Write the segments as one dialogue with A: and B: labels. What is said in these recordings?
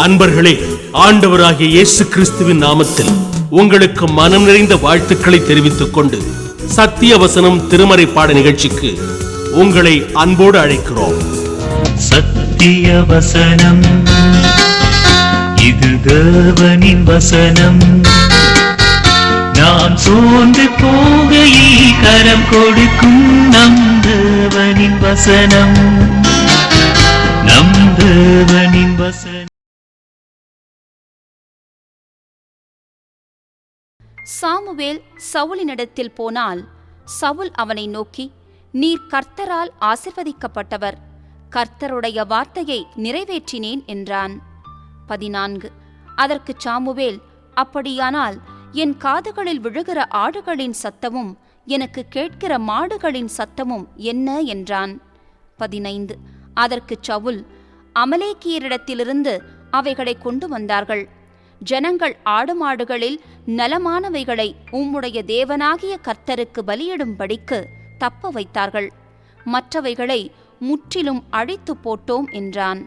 A: அன்பர்களே, ஆண்டவராகிய இயேசு கிறிஸ்துவின் நாமத்தில் உங்களுக்கு மனம் நிறைந்த வாழ்த்துக்களை தெரிவித்துக் கொண்டு சத்திய வசனம் திருமறை பாட நிகழ்ச்சிக்கு உங்களை அன்போடு அழைக்கிறோம்.
B: சத்திய வசனம், இது தேவனின் வசனம். நாம் சோர்ந்து போகையில் கரம் கொடுக்கும் நம் தேவனின் வசனம், நம் தேவனின் வசனம்.
C: சாமுவேல் சவுலினிடத்தில் போனால் சவுல் அவனை நோக்கி, நீர் கர்த்தரால் ஆசிர்வதிக்கப்பட்டவர், கர்த்தருடைய வார்த்தையை நிறைவேற்றினேன் என்றான். 14. அதற்கு சாமுவேல், அப்படியானால் என் காதுகளில் விழுகிற ஆடுகளின் சத்தமும் எனக்கு கேட்கிற மாடுகளின் சத்தமும் என்ன என்றான். 15. அதற்கு சவுல், அமலேக்கியரிடத்திலிருந்து அவைகளை கொண்டு வந்தார்கள். ஜனங்கள் ஆடு மாடுகளில் நலமானவைகளை உம்முடைய தேவனாகிய கர்த்தருக்கு பலியிடும்படிக்கு தப்ப வைத்தார்கள், மற்றவைகளை முற்றிலும் அழித்து போட்டோம் என்றான்.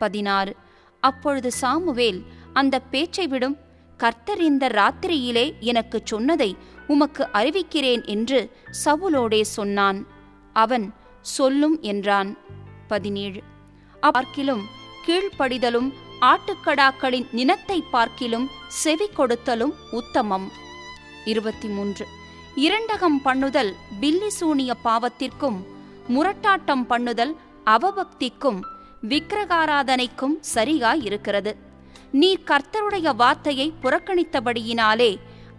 C: 16. அப்பொழுது சாமுவேல், அந்த பேச்சை விடும், கர்த்தர் இந்த ராத்திரியிலே எனக்கு சொன்னதை உமக்கு அறிவிக்கிறேன் என்று சவுலோடே சொன்னான். அவன், சொல்லும் என்றான். 17. பார்க்கிலும் கீழ்ப்படிதலும் ஆட்டுக்கடாக்களின் நினத்தை பார்க்கிலும் செவி கொடுத்தலும் உத்தமம். 23. இரண்டகம் பண்ணுதல் பில்லி சூனிய பாவத்திற்கும் முரட்டாட்டம் பண்ணுதல் அவபக்திக்கும் விக்கிரகாராதனைக்கும் சரியாயிருக்கிறது. நீர் கர்த்தருடைய வார்த்தையை புறக்கணித்தபடியினாலே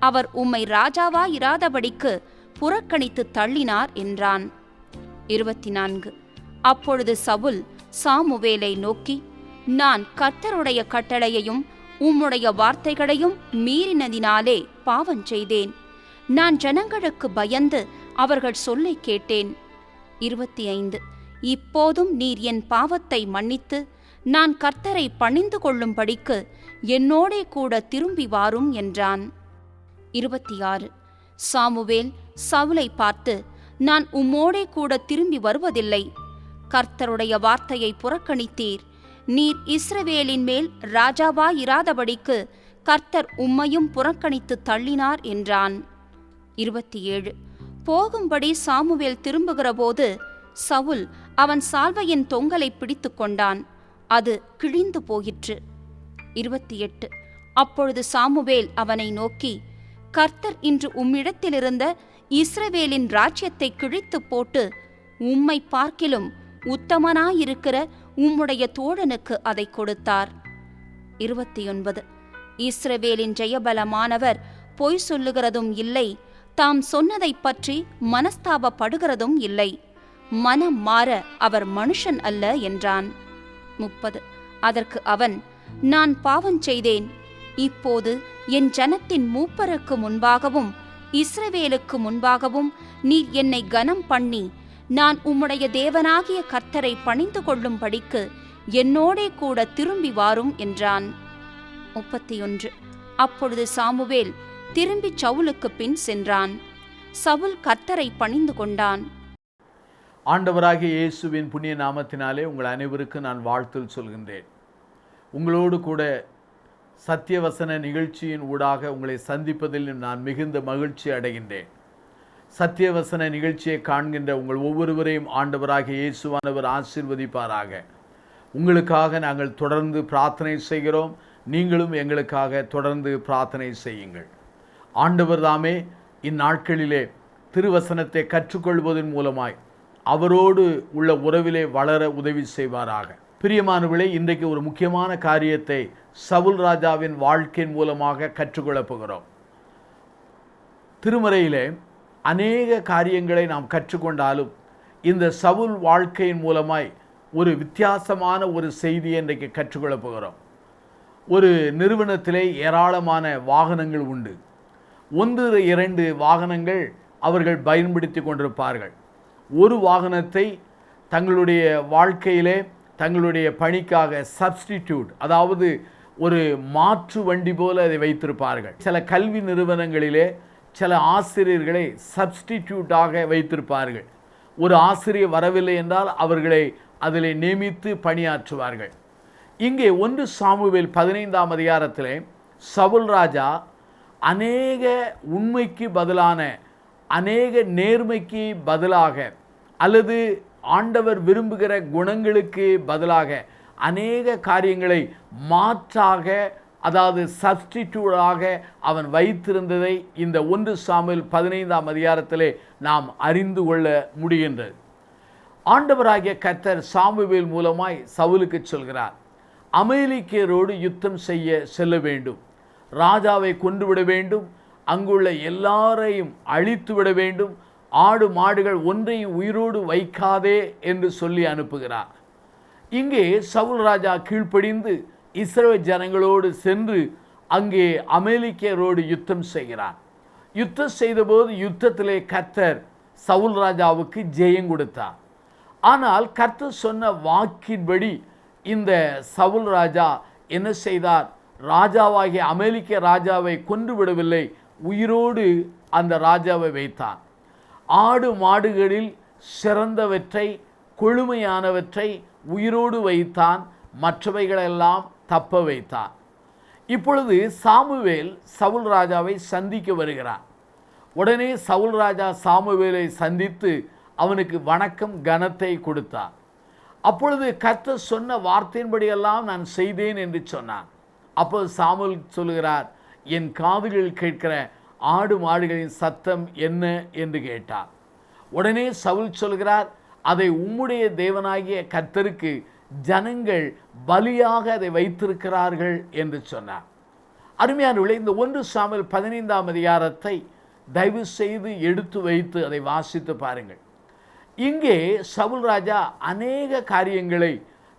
C: அவர் உம்மை ராஜாவாயிராதபடிக்கு புறக்கணித்து தள்ளினார் என்றான். 24. அப்பொழுது சவுல் சாமுவேலை நோக்கி, நான் கர்த்தருடைய கட்டளையையும் உம்முடைய வார்த்தைகளையும் மீறினதினாலே பாவம் செய்தேன். நான் ஜனங்களுக்கு பயந்து அவர்கள் சொல்லை கேட்டேன். 25. இப்போதும் நீர் என் பாவத்தை மன்னித்து நான் கர்த்தரை பணிந்து கொள்ளும்படிக்கு என்னோடே கூட திரும்பி வாரும் என்றான். 26. சாமுவேல் சவுலை பார்த்து, நான் உம்மோடே கூட திரும்பி வருவதில்லை. கர்த்தருடைய வார்த்தையை புறக்கணித்தீர். நீர் இஸ்ரவேலின் மேல் ராஜாவாயிராதபடிக்கு கர்த்தர் உம்மையும் புறக்கணித்து தள்ளினார் என்றான். 27. போகும்படி சாமுவேல் திரும்புகிறபோது சவுல் அவன் சால்வையின் தொங்கலை பிடித்து கொண்டான், அது கிழிந்து போயிற்று. 28. அப்பொழுது சாமுவேல் அவனை நோக்கி, கர்த்தர் இன்று உம்மிடத்திலிருந்த இஸ்ரவேலின் ராஜ்யத்தை கிழித்து போட்டு உம்மை பார்க்கிலும் உத்தமனாயிருக்கிற உம்முடைய தோழனுக்கு அதை கொடுத்தார். 29. இஸ்ரவேலின் ஜெயபலமானவர் பொய் சொல்லுகிறதும் இல்லை, தாம் சொன்னதை பற்றி மனஸ்தாபப்படுகிறதும் இல்லை. மனம் மாற அவர் மனுஷன் அல்ல என்றான். 30. அதற்கு அவன், நான் பாவம் செய்தேன். இப்போது என் ஜனத்தின் மூப்பருக்கு முன்பாகவும் இஸ்ரவேலுக்கு முன்பாகவும் நீர் என்னை கனம் பண்ணி நான் உம்முடைய தேவனாகிய கர்த்தரை பணிந்து கொள்ளும்படிக்கு என்னோடே கூட திரும்பி வாரும் என்றான். 31. அப்பொழுது சாமுவேல் திரும்பி சவுலுக்கு பின் சென்றான். சவுல் கர்த்தரை பணிந்து கொண்டான்.
D: ஆண்டவராகிய இயேசுவின் புண்ணிய நாமத்தினாலே உங்கள் அனைவருக்கும் நான் வாழ்த்து சொல்கின்றேன். உங்களோடு கூட சத்தியவசன நிகழ்ச்சியின் ஊடாக உங்களை சந்திப்பதில் நான் மிகுந்த மகிழ்ச்சி அடைகின்றேன். சத்தியவசன நிகழ்ச்சியை காண்கின்ற உங்கள் ஒவ்வொருவரையும் ஆண்டவராகிய இயேசுவானவர் ஆசீர்வதிப்பாராக. உங்களுக்காக நாங்கள் தொடர்ந்து பிரார்த்தனை செய்கிறோம். நீங்களும் எங்களுக்காக தொடர்ந்து பிரார்த்தனை செய்யுங்கள். ஆண்டவர் தாமே இந்நாட்களிலே திருவசனத்தை கற்றுக்கொள்வதன் மூலமாய் அவரோடு உள்ள உறவிலே வளர உதவி செய்வாராக. பிரியமானவர்களே, இன்றைக்கு ஒரு முக்கியமான காரியத்தை சவுல் ராஜாவின் வாழ்க்கையின் மூலமாக கற்றுக்கொள்ளப் போகிறோம். திருமறையிலே அநேக காரியங்களை நாம் கற்றுக்கொண்டாலும் இந்த சவுல் வாழ்க்கையின் மூலமாய் ஒரு வித்தியாசமான ஒரு செய்தியை இன்றைக்கு கற்றுக்கொள்ளப் போகிறோம். ஒரு நிறுவனத்திலே ஏராளமான வாகனங்கள் உண்டு. 1-2 வாகனங்கள் அவர்கள் பயன்படுத்தி கொண்டிருப்பார்கள். ஒரு வாகனத்தை தங்களுடைய வாழ்க்கையிலே தங்களுடைய பணிக்காக சப்ஸ்டிடியூட், அதாவது ஒரு மாற்று வண்டி போல அதை வைத்திருப்பார்கள். சில கல்வி நிறுவனங்களிலே சில ஆசிரியர்களை சப்ஸ்டிடியூட்டாக வைத்திருப்பார்கள். ஒரு ஆசிரியர் வரவில்லை என்றால் அவர்களை அதில் நியமித்து பணியாற்றுவார்கள். இங்கே 1 சாமுவேல் 15ஆம் அதிகாரத்திலே சவுல் ராஜா அநேக உண்மைக்கு பதிலான, அநேக நேர்மைக்கு பதிலாக, அல்லது ஆண்டவர் விரும்புகிற குணங்களுக்கு பதிலாக அநேக காரியங்களை மாற்றாக, அதாவது சப்ஸ்டிடியூடாக அவன் வைத்திருந்ததை இந்த 1 சாமுவேல் 15ஆம் அதிகாரத்திலே நாம் அறிந்து கொள்ள முடிகின்றது. ஆண்டவராகிய கர்த்தர் சாமுவேல் மூலமாய் சவுலுக்கு சொல்கிறார், அமலேக்கியரோடு யுத்தம் செய்ய செல்ல வேண்டும், ராஜாவை கொன்றுவிட வேண்டும், அங்குள்ள எல்லாரையும் அழித்து விட வேண்டும், ஆடு மாடுகள் ஒன்றையும் உயிரோடு வைக்காதே என்று சொல்லி அனுப்புகிறார். இங்கே சவுல் ராஜா கீழ்ப்படிந்து இஸ்ரவேல் ஜனங்களோடு சென்று அங்கே அமலேக்கியரோடு யுத்தம் செய்கிறார். யுத்தம் செய்தபோது யுத்தத்திலே கர்த்தர் சவுல் ராஜாவுக்கு ஜெயம் கொடுத்தார். ஆனால் கர்த்தர் சொன்ன வாக்கின்படி இந்த சவுல் ராஜா என்ன செய்தார்? ராஜாவாகிய அமலேக்கிய ராஜாவை கொன்று விடவில்லை, உயிரோடு அந்த ராஜாவை வைத்தார். ஆடு மாடுகளில் சிறந்தவற்றை, கொழுமையானவற்றை உயிரோடு வைத்தான், மற்றவைகளெல்லாம் தப்ப வைத்தான். இப்பொழுது சாமுவேல் சவுல் ராஜாவை சந்திக்க வருகிறார். உடனே சவுல் ராஜா சாமுவேலை சந்தித்து அவனுக்கு வணக்கம் கனத்தை கொடுத்தார். அப்பொழுது கர்த்தர் சொன்ன வார்த்தையின்படியெல்லாம் நான் செய்தேன் என்று சொன்னான். அப்போது சாமுவேல் சொல்கிறார், என் காதுகளில் கேட்கிற ஆடு மாடுகளின் சத்தம் என்ன என்று கேட்டார். உடனே சவுல் சொல்கிறார், அதை உம்முடைய தேவனாகிய கர்த்தருக்கு ஜனங்கள் பலியாக அதை வைத்திருக்கிறார்கள் என்று சொன்னார். அருமையானவர்களே, இந்த 1 சாமுவேல் 15ஆம் அதிகாரத்தை தயவு செய்து எடுத்து வைத்து அதை வாசித்து பாருங்கள். இங்கே சவுல் ராஜா அநேக காரியங்களை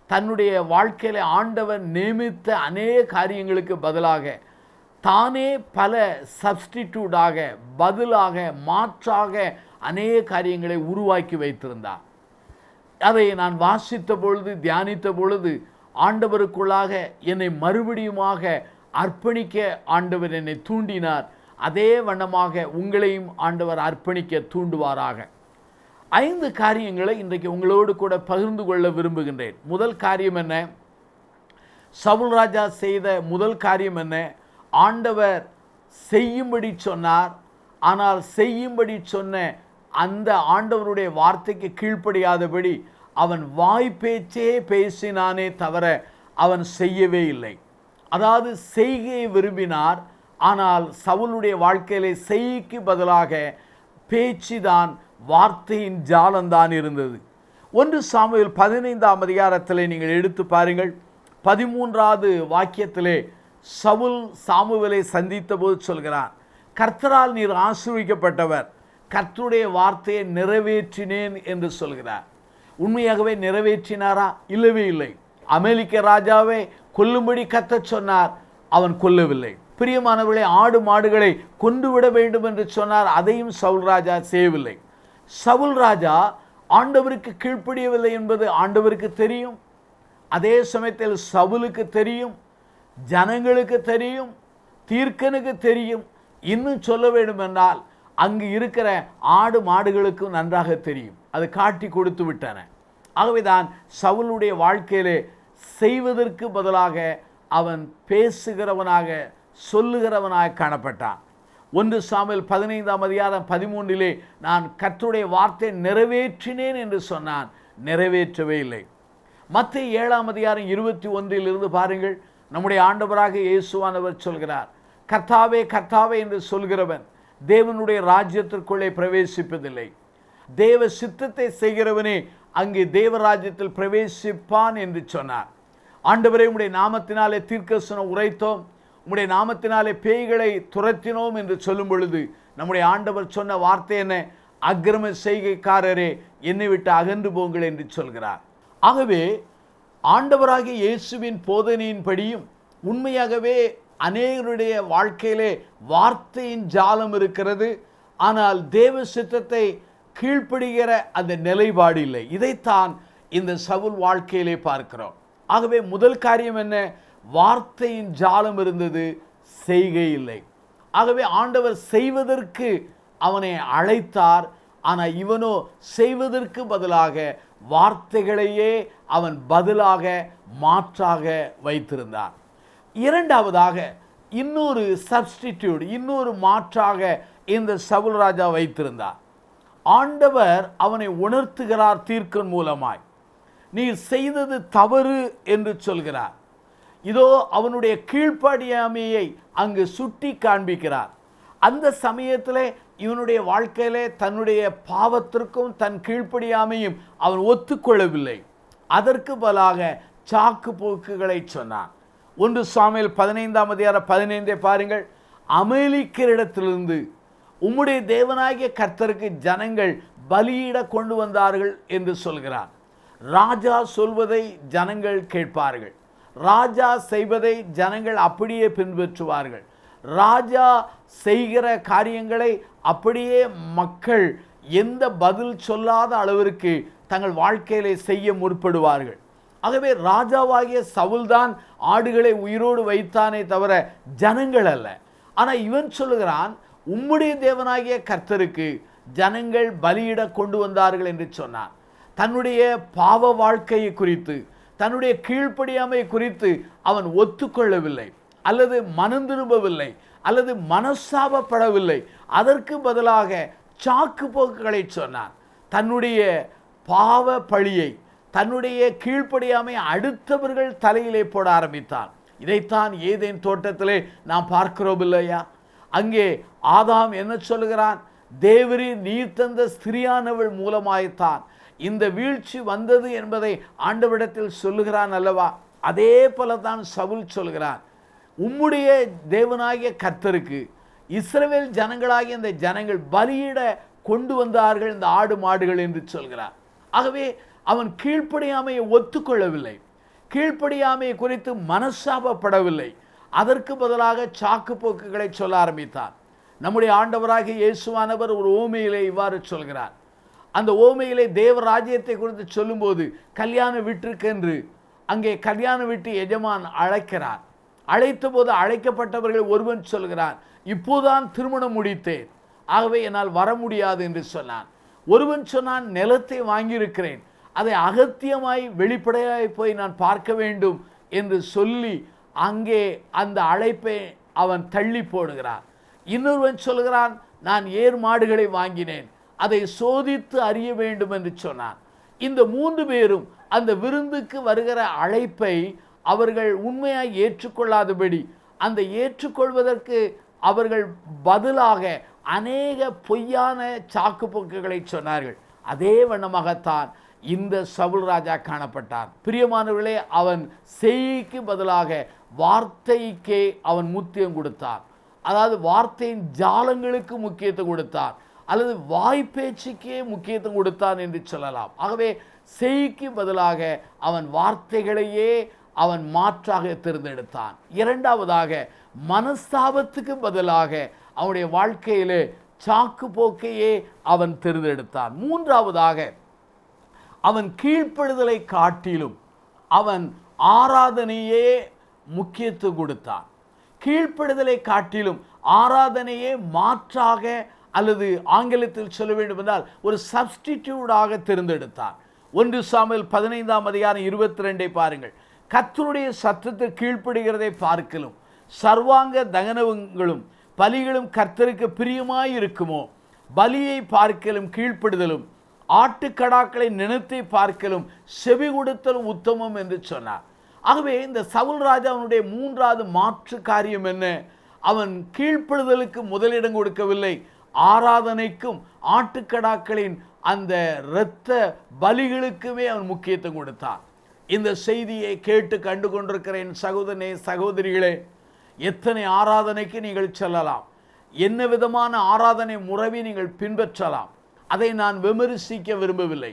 D: தன்னுடைய வாழ்க்கையில் ஆண்டவர் நியமித்த அநேக காரியங்களுக்கு பதிலாக தானே பல சப்ஸ்டிடியூடாக, பதிலாக, மாற்றாக அநேக காரியங்களை உருவாக்கி வைத்திருந்தார். அதை நான் வாசித்த பொழுது, தியானித்த பொழுது ஆண்டவருக்குள்ளாக என்னை மறுபடியுமாக அர்ப்பணிக்க ஆண்டவர் என்னை தூண்டினார். அதே வண்ணமாக உங்களையும் ஆண்டவர் அர்ப்பணிக்க தூண்டுவாராக. 5 காரியங்களை இன்றைக்கு உங்களோடு கூட பகிர்ந்து கொள்ள விரும்புகின்றேன். முதல் காரியம் என்ன? சவுல் ராஜா செய்த முதல் காரியம் என்ன? ஆண்டவர் செய்யும்படி சொன்னார், ஆனால் செய்யும்படி சொன்ன அந்த ஆண்டவருடைய வார்த்தைக்கு கீழ்ப்படியாதபடி அவன் வாய் பேச்சே பேசினானே தவிர அவன் செய்யவே இல்லை. அதாவது செய்கையை விரும்பினார், ஆனால் சவுலுடைய வாழ்க்கையிலே செய்கைக்கு பதிலாக பேச்சுதான், வார்த்தையின் ஜாலம்தான் இருந்தது. 1 சாமுவேல் 15ஆம் அதிகாரத்திலே நீங்கள் எடுத்து பாருங்கள். 13வது வாக்கியத்திலே சவுல் சாமுவேலை சந்தித்த போது சொல்கிறார், கர்த்தரால் நீர் ஆசீர்வதிக்கப்பட்டவர், கர்த்தருடைய வார்த்தையை நிறைவேற்றினேன் என்று சொல்கிறார். உண்மையாகவே நிறைவேற்றினாரா? இல்லவே இல்லை. அமலேக்கிய ராஜாவை கொல்லும்படி கர்த்தர் சொன்னார், அவன் கொல்லவில்லை. பிரியமானவர்களே, ஆடு மாடுகளை கொன்றுவிட வேண்டும் என்று சொன்னார், அதையும் சவுல் ராஜா செய்யவில்லை. சவுல் ராஜா ஆண்டவருக்கு கீழ்ப்படியவில்லை என்பது ஆண்டவருக்கு தெரியும். அதே சமயத்தில் சவுலுக்கு தெரியும், ஜனங்களுக்கு தெரியும், தீர்க்கனுக்கு தெரியும். இன்னும் சொல்ல வேண்டும் என்றால் அங்கு இருக்கிற ஆடு மாடுகளுக்கும் நன்றாக தெரியும். அது காட்டி கொடுத்து விட்டன. ஆகவேதான் சவுலுடைய வாழ்க்கையிலே செய்வதற்கு பதிலாக அவன் பேசுகிறவனாக, சொல்லுகிறவனாக காணப்பட்டான். 1 சாமுவேல் 15ஆம் அதிகாரம் 13 நான் கர்த்தருடைய வார்த்தை நிறைவேற்றினேன் என்று சொன்னான், நிறைவேற்றவே இல்லை. மத்தேயு 7ஆம் அதிகாரம் 21 பாருங்கள். நம்முடைய ஆண்டவராக இயேசுவானவர் சொல்கிறார், கர்த்தாவே கர்த்தாவே என்று சொல்கிறவன் தேவனுடைய ராஜ்யத்திற்குள்ளே பிரவேசிப்பதில்லை, தேவ சித்தத்தை செய்கிறவனே அங்கே தேவராஜ்யத்தில் பிரவேசிப்பான் என்று சொன்னார். ஆண்டவரே, உம்முடைய நாமத்தினாலே தீர்க்கதரிசனம் உரைத்தோம், உம்முடைய நாமத்தினாலே பேய்களை துரத்தினோம் என்று சொல்லும் பொழுது நம்முடைய ஆண்டவர் சொன்ன வார்த்தை என்ன? அக்கிரம செய்கைக்காரரே என்னை விட்டு அகன்று போங்கள் என்று சொல்கிறார். ஆகவே ஆண்டவராகிய இயேசுவின் போதனையின்படியும் உண்மையாகவே அநேகருடைய வாழ்க்கையிலே வார்த்தையின் ஜாலம் இருக்கிறது, ஆனால் தேவ சித்தத்தை கீழ்ப்படுகிற அந்த நிலைப்பாடு இல்லை. இதைத்தான் இந்த சவுல் வாழ்க்கையிலே பார்க்கிறோம். ஆகவே முதல் காரியம் என்ன? வார்த்தையின் ஜாலம் இருந்தது, செய்கை இல்லை. ஆகவே ஆண்டவர் செய்வதற்கு அவனை அழைத்தார், ஆனால் இவனோ செய்வதற்கு பதிலாக வார்த்தைகளையே அவன் பதிலாக மாற்றாக வைத்திருந்தான். இரண்டாவதாக இன்னொரு சப்ஸ்டிடியூட், இன்னொரு மாற்றாக இந்த சவுல் ராஜா வைத்திருந்தார். ஆண்டவர் அவனை உணர்த்துகிறார் தீர்க்கன் மூலமாய். நீ செய்தது தவறு என்று சொல்கிறார். இதோ அவனுடைய கீழ்ப்படியாமையை அங்கு சுட்டி காண்பிக்கிறார். அந்த சமயத்தில் இவனுடைய வாழ்க்கையிலே தன்னுடைய பாவத்திற்கும் தன் கீழ்ப்படியாமையும் அவன் ஒத்துக்கொள்ளவில்லை. அதற்கு பதிலாக சாக்கு போக்குகளை சொன்னான். 1 சாமுவேல் 15 பாருங்கள். அமலேக்கியரிடத்திலிருந்து உம்முடைய தேவனாகிய கர்த்தருக்கு ஜனங்கள் பலியிட கொண்டு வந்தார்கள் என்று சொல்கிறார். ராஜா சொல்வதை ஜனங்கள் கேட்பார்கள். ராஜா செய்வதை ஜனங்கள் அப்படியே பின்பற்றுவார்கள். ராஜா செய்கிற காரியங்களை அப்படியே மக்கள் எந்த பதில் சொல்லாத அளவிற்கு தங்கள் வாழ்க்கையிலே செய்ய முற்படுவார்கள். ஆகவே ராஜாவாகிய சவுல்தான் ஆடுகளை உயிரோடு வைத்தானே தவிர ஜனங்கள் அல்ல. ஆனால் இவன் சொல்லுகிறான், உம்முடைய தேவனாகிய கர்த்தருக்கு ஜனங்கள் பலியிட கொண்டு வந்தார்கள் என்று சொன்னான். தன்னுடைய பாவ வாழ்க்கையை குறித்து, தன்னுடைய கீழ்ப்படியாமை குறித்து அவன் ஒத்துக்கொள்ளவில்லை, அல்லது மனம் திரும்பவில்லை, அல்லது மனஸ்தாபப்படவில்லை. அதற்கு பதிலாக சாக்கு போக்குகளை சொன்னான். தன்னுடைய பாவ பழியை, தன்னுடைய கீழ்ப்படியாமை அடுத்தவர்கள் தலையிலே போட ஆரம்பித்தான். இதைத்தான் ஏதேன் தோட்டத்திலே நாம் பார்க்கிறோம் இல்லையா? அங்கே ஆதாம் என்ன சொல்லுகிறான்? தேவரீர் நீர் தந்த ஸ்திரியானவள் மூலமாய்த்தான் இந்த வீழ்ச்சி வந்தது என்பதை ஆண்டவரிடத்தில் சொல்லுகிறான் அல்லவா? அதே போல தான் சவுல் சொல்கிறான், உம்முடைய தேவனாகிய கர்த்தருக்கு இஸ்ரவேல் ஜனங்களாகிய இந்த ஜனங்கள் பலியிட கொண்டு வந்தார்கள் இந்த ஆடு மாடுகள் என்று சொல்கிறார். ஆகவே அவன் கீழ்ப்படியாமையை ஒத்துக்கொள்ளவில்லை, கீழ்ப்படியாமையை குறித்து மனஸ்தாபப்படவில்லை. அதற்கு பதிலாக சாக்கு போக்குகளை சொல்ல ஆரம்பித்தார். நம்முடைய ஆண்டவராகிய இயேசுவானவர் ஒரு ஓமையிலே இவ்வாறு சொல்கிறார். அந்த ஓமையிலே தேவ ராஜ்யத்தை குறித்து சொல்லும்போது கல்யாண வீட்டிற்கென்று அங்கே கல்யாண வீட்டு எஜமான் அழைக்கிறார். அழைத்த போது அழைக்கப்பட்டவர்கள் ஒருவன் சொல்கிறான், இப்போதான் திருமணம் முடித்தேன், ஆகவே என்னால் வர முடியாது என்று சொன்னான். ஒருவன் சொன்னான், நிலத்தை வாங்கியிருக்கிறேன், அதை அகத்தியமாய் வெளிப்படையாய் போய் நான் பார்க்க வேண்டும் என்று சொல்லி அங்கே அந்த அழைப்பை அவன் தள்ளி போடுகிறான். இன்னொருவன் சொல்கிறான், நான் ஏர் மாடுகளை வாங்கினேன், அதை சோதித்து அறிய வேண்டும் என்று சொன்னான். இந்த 3 பேரும் அந்த விருந்துக்கு வருகிற அழைப்பை அவர்கள் உண்மையாய் ஏற்றுக்கொள்ளாதபடி, அந்த ஏற்றுக்கொள்வதற்கு அவர்கள் பதிலாக அநேக பொய்யான சாக்கு போக்குகளை சொன்னார்கள். அதே வண்ணமாகத்தான் இந்த சவுல் ராஜா காணப்பட்டான். பிரியமானவர்களே, அவன் செய்கைக்கு பதிலாக வார்த்தைக்கே அவன் முக்கியம் கொடுத்தான். அதாவது வார்த்தையின் ஜாலங்களுக்கு முக்கியத்துவம் கொடுத்தான், அல்லது வாய்ப்பேச்சுக்கே முக்கியத்துவம் கொடுத்தான் என்று சொல்லலாம். ஆகவே செய்கைக்கு பதிலாக அவன் வார்த்தைகளையே அவன் மாற்றாக தேர்ந்தெடுத்தான். இரண்டாவதாக மனஸ்தாபத்துக்கு பதிலாக அவனுடைய வாழ்க்கையிலே சாக்கு போக்கையே அவன் தேர்ந்தெடுத்தான். மூன்றாவதாக அவன் கீழ்ப்படுதலை காட்டிலும் அவன் ஆராதனையே முக்கியத்துவம் கொடுத்தான். கீழ்ப்படுதலை காட்டிலும் ஆராதனையே மாற்றாக, அல்லது ஆங்கிலத்தில் சொல்ல வேண்டும் என்றால் ஒரு சப்ஸ்டிடியூடாக தேர்ந்தெடுத்தான். 1 சாமுவேல் 15:22 பாருங்கள். கர்த்தருடைய சத்தத்திற்கு கீழ்ப்படுகிறதை பார்க்கலும் சர்வாங்க தகனங்களும் பலிகளும் கர்த்தருக்கு பிரியமாய் இருக்குமோ, பலியை பார்க்கலும் கீழ்ப்படுதலும் ஆட்டுக்கடாக்களை நினைத்தை பார்க்கலும் செவி கொடுத்தலும் உத்தமம் என்று சொன்னார். ஆகவே இந்த சவுல் ராஜாவுடைய 3வது மாற்று காரியம் என்ன? அவன் கீழ்ப்படுதலுக்கு முதலிடம் கொடுக்கவில்லை, ஆராதனைக்கும் ஆட்டுக்கடாக்களின் அந்த இரத்த பலிகளுக்குமே அவன் முக்கியத்துவம் கொடுத்தான். இந்த செய்தியை கேட்டு கண்டு கொண்டிருக்கிற என் சகோதரனே சகோதரிகளே, எத்தனை ஆராதனைக்கு நீங்கள் செல்லலாம், என்ன விதமான ஆராதனை முறையை நீங்கள் பின்பற்றலாம், அதை நான் விமர்சிக்க விரும்பவில்லை.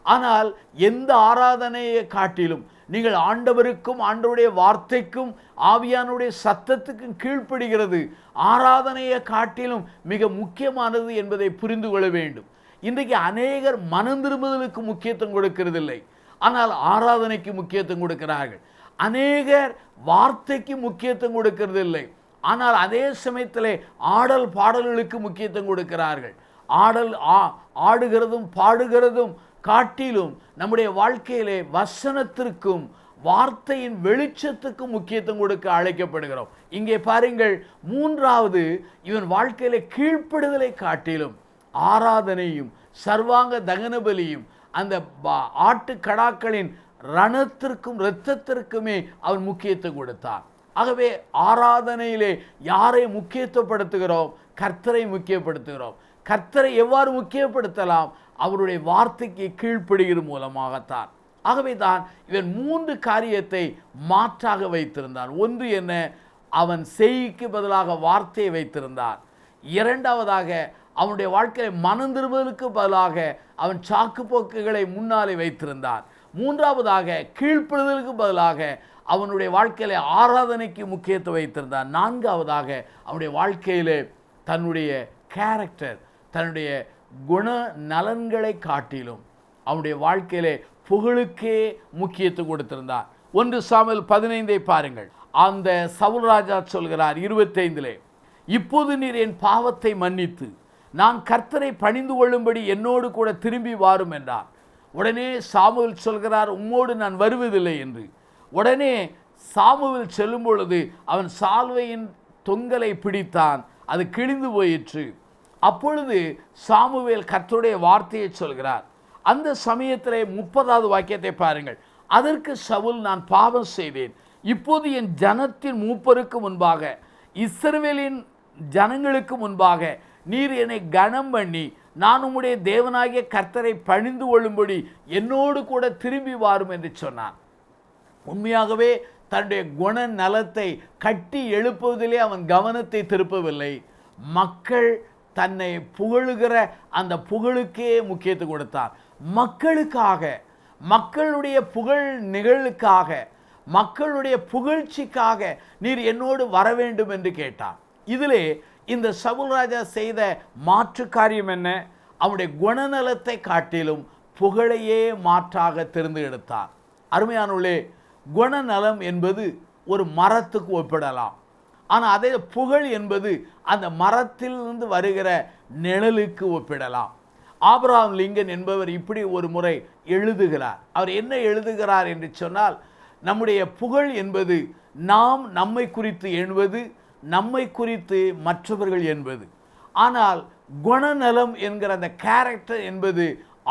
D: ஆனால் எந்த ஆராதனையை காட்டிலும் நீங்கள் ஆண்டவருக்கும் ஆண்டவருடைய வார்த்தைக்கும் ஆவியானுடைய சத்தத்துக்கும் கீழ்ப்படுகிறது ஆராதனையை காட்டிலும் மிக முக்கியமானது என்பதை புரிந்து கொள்ள வேண்டும். இன்றைக்கு அநேகர் மனம் திரும்புதலுக்கு முக்கியத்துவம் கொடுக்கிறதில்லை, ஆனால் ஆராதனைக்கு முக்கியத்துவம் கொடுக்கிறார்கள். அநேகர் வார்த்தைக்கு முக்கியத்துவம் கொடுக்கிறதில்லை, ஆனால் அதே சமயத்தில் ஆடல் பாடல்களுக்கு முக்கியத்துவம் கொடுக்கிறார்கள். ஆடுகிறதும் பாடுகிறதும் காட்டிலும் நம்முடைய வாழ்க்கையிலே வசனத்திற்கும் வார்த்தையின் வெளிச்சத்துக்கும் முக்கியத்துவம் கொடுக்க அழைக்கப்படுகிறோம். இங்கே பாருங்கள், மூன்றாவது, இவன் வாழ்க்கையிலே கீழ்ப்படுதலை காட்டிலும் ஆராதனையும் சர்வாங்க தகன பலியும் அந்த ஆட்டுக்கடாக்களின் ரணத்திற்கும் இரத்தத்திற்குமே அவன் முக்கியத்துவம் கொடுத்தான். ஆகவே ஆராதனையிலே யாரை முக்கியத்துவப்படுத்துகிறோம்? கர்த்தரை முக்கியப்படுத்துகிறோம். கர்த்தரை எவ்வாறு முக்கியப்படுத்தலாம்? அவருடைய வார்த்தைக்கு கீழ்ப்படுகிற மூலமாகத்தான். ஆகவே தான் இவன் 3 காரியத்தை மாற்றாக வைத்திருந்தான். ஒன்று என்ன? அவன் செய்கைக்கு பதிலாக வார்த்தையை வைத்திருந்தான். இரண்டாவதாக, அவனுடைய வாழ்க்கையை மனம் திரும்புவதற்கு பதிலாக அவன் சாக்கு போக்குகளை முன்னாலே வைத்திருந்தான். மூன்றாவதாக, கீழ்ப்படுதலுக்கு பதிலாக அவனுடைய வாழ்க்கையில ஆராதனைக்கு முக்கியத்துவம் வைத்திருந்தான். நான்காவதாக, அவனுடைய வாழ்க்கையிலே தன்னுடைய கேரக்டர், தன்னுடைய குண நலன்களை காட்டிலும் அவனுடைய வாழ்க்கையிலே புகழுக்கே முக்கியத்துவம் கொடுத்திருந்தார். 1 சாமுவேல் 15 பாருங்கள். அந்த சவுல் ராஜா சொல்கிறார் 25, இப்போது நீர் என் பாவத்தை மன்னித்து நான் கர்த்தரை பணிந்து கொள்ளும்படி என்னோடு கூட திரும்பி வாரும் என்றார். உடனே சாமுவேல் சொல்கிறார், உம்மோடு நான் வருவதில்லை என்று. உடனே சாமுவேல் செல்லும் பொழுது அவன் சால்வையின் தொங்கலை பிடித்தான், அது கிழிந்து போயிற்று. அப்பொழுது சாமுவேல் கர்த்தருடைய வார்த்தையை சொல்கிறார். அந்த சமயத்திலே 30வது வாக்கியத்தை பாருங்கள். அதற்கு சவுல், நான் பாவம் செய்தேன். இப்போது என் ஜனத்தின் மூப்பருக்கு முன்பாக, இஸ்ரவேலின் ஜனங்களுக்கு முன்பாக நீர் என்னை கனம் பண்ணி நான் உம்முடைய தேவனாகிய கர்த்தரை பணிந்து கொள்ளும்படி என்னோடு கூட திரும்பி வாரும் என்று சொன்னான். உண்மையாகவே தன்னுடைய குண நலத்தை கட்டி எழுப்புவதிலே அவன் கவனத்தை திருப்பவில்லை. மக்கள் தன்னை புகழுகிற அந்த புகழுக்கே முக்கியத்துவம் கொடுத்தார். மக்களுக்காக, மக்களுடைய புகழ் நிகழ்வுக்காக, மக்களுடைய புகழ்ச்சிக்காக நீர் என்னோடு வர வேண்டும் என்று கேட்டார். இதிலே இந்த சவுல் ராஜா செய்த மாற்று காரியம் என்ன? அவனுடைய குணநலத்தை காட்டிலும் புகழையே மாற்றாக தெரிந்து எடுத்தார். அருமையானவர்களே, குணநலம் என்பது ஒரு மரத்துக்கு ஒப்பிடலாம். ஆனால் அதே புகழ் என்பது அந்த மரத்திலிருந்து வருகிற நிழலுக்கு ஒப்பிடலாம். ஆபிரகாம் லிங்கன் என்பவர் இப்படி ஒரு முறை எழுதுகிறார். அவர் என்ன எழுதுகிறார் என்று சொன்னால், நம்முடைய புகழ் என்பது நாம் நம்மை குறித்து எண்ணுவது, நம்மை குறித்து மற்றவர்கள் என்பது. ஆனால் குணநலம் என்கிற அந்த கேரக்டர் என்பது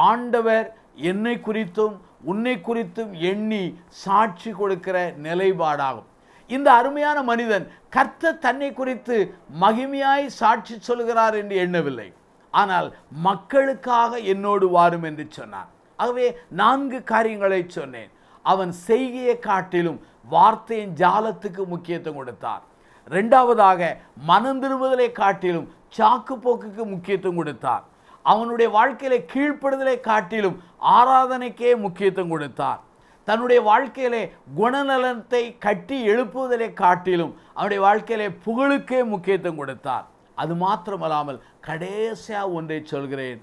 D: ஆண்டவர் என்னை குறித்தும் உன்னை குறித்தும் எண்ணி சாட்சி கொடுக்கிற நிலைப்பாடாகும். இந்த அருமையான மனிதன் கர்த்தர் தன்னை குறித்து மகிமையாய் சாட்சி சொல்கிறார் என்று எண்ணவில்லை. ஆனால் மக்களுக்காக என்னோடு வாரும் என்று சொன்னார். ஆகவே 4 காரியங்களை சொன்னேன். அவன் செய்கையை காட்டிலும் வார்த்தையின் ஜாலத்துக்கு முக்கியத்துவம் கொடுத்தார். இரண்டாவதாக, மனம் திரும்புதலை காட்டிலும் சாக்கு போக்குக்கு முக்கியத்துவம் கொடுத்தார். அவனுடைய வாழ்க்கையில கீழ்ப்படுதலை காட்டிலும் ஆராதனைக்கே முக்கியத்துவம் கொடுத்தார். தன்னுடைய வாழ்க்கையிலே குணநலத்தை கட்டி எழுப்புவதை காட்டிலும் அவனுடைய வாழ்க்கையிலே புகழுக்கே முக்கியத்துவம் கொடுத்தார். அது மாத்திரமல்லாமல் கடைசியாக ஒன்றை சொல்கிறேன்,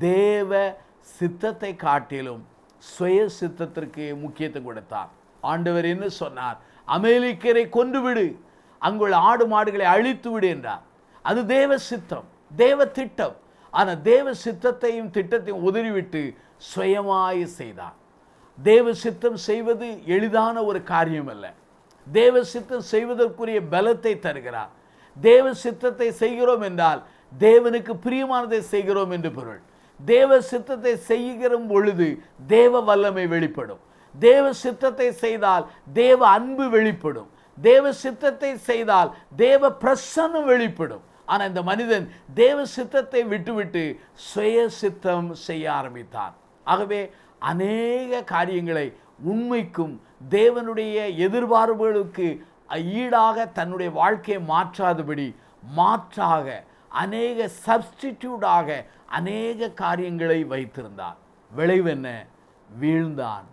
D: தேவ சித்தத்தை காட்டிலும் சுய சித்தத்திற்கு முக்கியத்துவம் கொடுத்தார். ஆண்டவர் என்ன சொன்னார்? அமலேக்கியரை கொன்றுவிடு, அங்குள்ள ஆடு மாடுகளை அழித்து விடு என்றார். அது தேவ சித்தம், தேவ திட்டம். ஆனால் தேவ சித்தத்தையும் திட்டத்தையும் உதறிவிட்டு சுயமாய் செய்தார். தேவ சித்தம் செய்வது எளிதான ஒரு காரியம் அல்ல. தேவ சித்தம் செய்வதற்குரிய பலத்தை தருகிறார். தேவ சித்தத்தை செய்கிறோம் என்றால் தேவனுக்கு பிரியமானதை செய்கிறோம் என்று பொருள். தேவ சித்தத்தை செய்கிற பொழுது தேவ வல்லமை வெளிப்படும். தேவ சித்தத்தை செய்தால் தேவ அன்பு வெளிப்படும். தேவ சித்தத்தை செய்தால் தேவ பிரசன்னம் வெளிப்படும். ஆனால் இந்த மனிதன் தேவ சித்தத்தை விட்டுவிட்டு சுய சித்தம் செய்ய ஆரம்பித்தான். ஆகவே அநேக காரியங்களை உண்மைக்கும் தேவனுடைய எதிர்பார்ப்புகளுக்கு ஈடாக தன்னுடைய வாழ்க்கையை மாற்றாதபடி மாற்றாக அநேக சப்ஸ்டிடியூடாக அநேக காரியங்களை வைத்திருந்தார். விளைவு என்ன? வீழ்ந்தான்,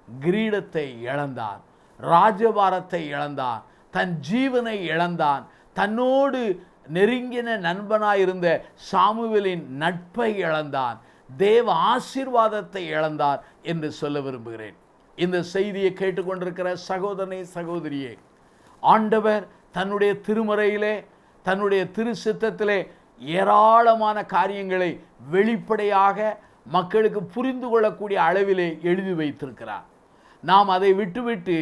D: கிரீடத்தை இழந்தான், ராஜபாரத்தை இழந்தான், தன் ஜீவனை இழந்தான், தன்னோடு நெருங்கின நண்பனாயிருந்த சாமுவேலின் நட்பை இழந்தான், தேவ ஆசீர்வாதத்தை இழந்தார் என்று சொல்ல விரும்புகிறேன். இந்த செய்தியை கேட்டுக்கொண்டிருக்கிற சகோதரனே, சகோதரியே, ஆண்டவர் தன்னுடைய திருமறையிலே, தன்னுடைய திரு சித்தத்திலே ஏராளமான காரியங்களை வெளிப்படையாக மக்களுக்கு புரிந்து கொள்ளக்கூடிய அளவிலே எழுதி வைத்திருக்கிறார். நாம் அதை விட்டுவிட்டு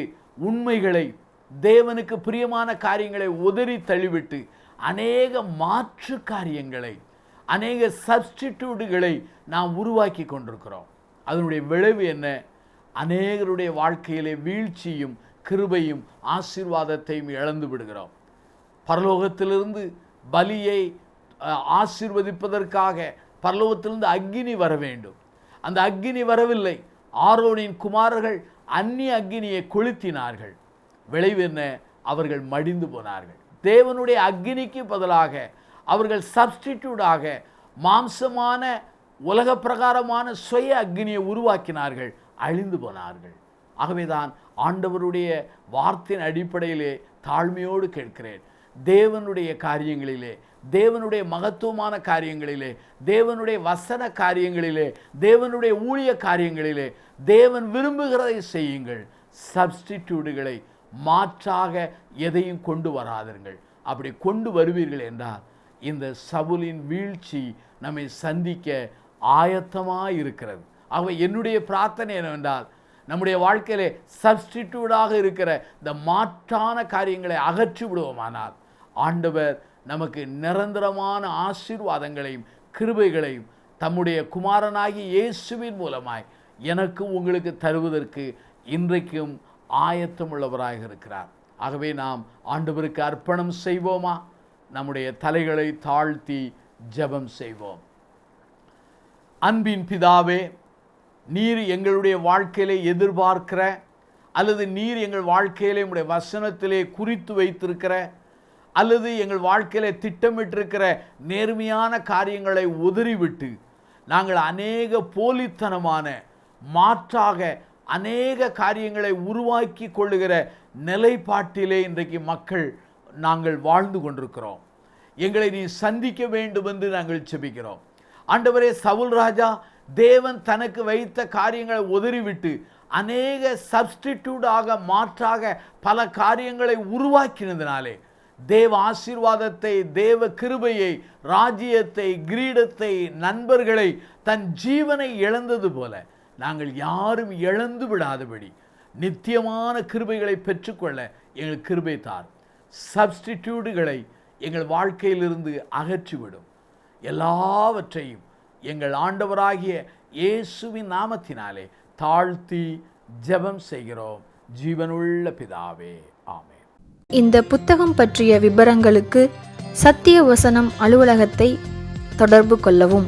D: உண்மைகளை, தேவனுக்கு பிரியமான காரியங்களை உதறி தள்ளிவிட்டு அநேக மாற்று காரியங்களை, அநேக சப்ஸ்டிடியூட்டுகளை நாம் உருவாக்கி கொண்டிருக்கிறோம். அதனுடைய விளைவு என்ன? அநேகருடைய வாழ்க்கையிலே வீழ்ச்சியும் கிருபையும் ஆசீர்வாதத்தையும் இழந்து விடுகிறோம். பரலோகத்திலிருந்து பலியை ஆசீர்வதிப்பதற்காக பரலோகத்திலிருந்து அக்கினி வர வேண்டும். அந்த அக்கினி வரவில்லை. ஆரோனின் குமாரர்கள் அந்நிய அக்கினியை கொளுத்தினார்கள். விளைவு என்ன? அவர்கள் மடிந்து போனார்கள். தேவனுடைய அக்கினிக்கு பதிலாக அவர்கள் சப்ஸ்டிடியூடாக மாம்சமான உலக பிரகாரமான சுய அக்கினியை உருவாக்கினார்கள், அழிந்து போனார்கள். ஆகவேதான் ஆண்டவருடைய வார்த்தையின் அடிப்படையிலே தாழ்மையோடு கேட்கிறேன். தேவனுடைய காரியங்களிலே, தேவனுடைய மகத்துவமான காரியங்களிலே, தேவனுடைய வசன காரியங்களிலே, தேவனுடைய ஊழிய காரியங்களிலே தேவன் விரும்புகிறதை செய்யுங்கள். சப்ஸ்டிடியூட்டுகளை, மாற்றாக எதையும் கொண்டு வராதீர்கள். அப்படி கொண்டு வருவீர்கள் என்றால் இந்த சவுலின் வீழ்ச்சி நம்மை சந்திக்க ஆயத்தமாக இருக்கிறது. ஆகவே என்னுடைய பிரார்த்தனை என்னவென்றால், நம்முடைய வாழ்க்கையிலே சப்ஸ்டிடியூடாக இருக்கிற இந்த மாற்றான காரியங்களை அகற்றி விடுவோமானால் ஆண்டவர் நமக்கு நிரந்தரமான ஆசீர்வாதங்களையும் கிருபைகளையும் தம்முடைய குமாரனாகி இயேசுவின் மூலமாய் எனக்கும் உங்களுக்கு தருவதற்கு இன்றைக்கும் ஆயத்தமுள்ளவராக இருக்கிறார். ஆகவே நாம் ஆண்டவருக்கு அர்ப்பணம் செய்வோமா? நம்முடைய தலைகளை தாழ்த்தி ஜெபம் செய்வோம். அன்பின் பிதாவே, நீர் எங்களுடைய வாழ்க்கையிலே எதிர்பார்க்கிற அல்லது நீர் எங்கள் வாழ்க்கையிலே உம்முடைய வசனத்திலே குறித்து வைத்திருக்கிற அல்லது எங்கள் வாழ்க்கையிலே திட்டமிட்டிருக்கிற நேர்மையான காரியங்களை உதறிவிட்டு நாங்கள் அநேக போலித்தனமான மாற்றாக அநேக காரியங்களை உருவாக்கி கொள்ளுகிற நிலைப்பாட்டிலே இன்றைக்கு நாங்கள் வாழ்ந்து கொண்டிருக்கிறோம். எங்களை நீ சந்திக்க வேண்டும் என்று நாங்கள் செபிக்கிறோம். ஆண்டவரே, சவுல் ராஜா தேவன் தனக்கு வைத்த காரியங்களை உதறிவிட்டு அநேக சப்ஸ்டிடியூடாக மாற்றாக பல காரியங்களை உருவாக்கினதினாலே தேவ ஆசீர்வாதத்தை, தேவ கிருபையை, ராஜ்யத்தை, கிரீடத்தை, நண்பர்களை, தன் ஜீவனை இழந்தது போல நாங்கள் யாரும் இழந்து விடாதபடி நித்தியமான கிருபைகளை பெற்றுக்கொள்ள எங்கள் கிருபை தார். சப்ஸ்டிடியூட்டுகளை எங்கள் வாழ்க்கையிலிருந்து அகற்றிவிடும். எல்லாவற்றையும் எங்கள் ஆண்டவராகிய இயேசுவின் நாமத்தினாலே தாழ்த்தி ஜெபம் செய்கிறோம். ஜீவனுள்ள பிதாவே, ஆமென்.
E: இந்த புத்தகம் பற்றிய விபரங்களுக்கு சத்திய வசனம் அலுவலகத்தை தொடர்பு கொள்ளவும்.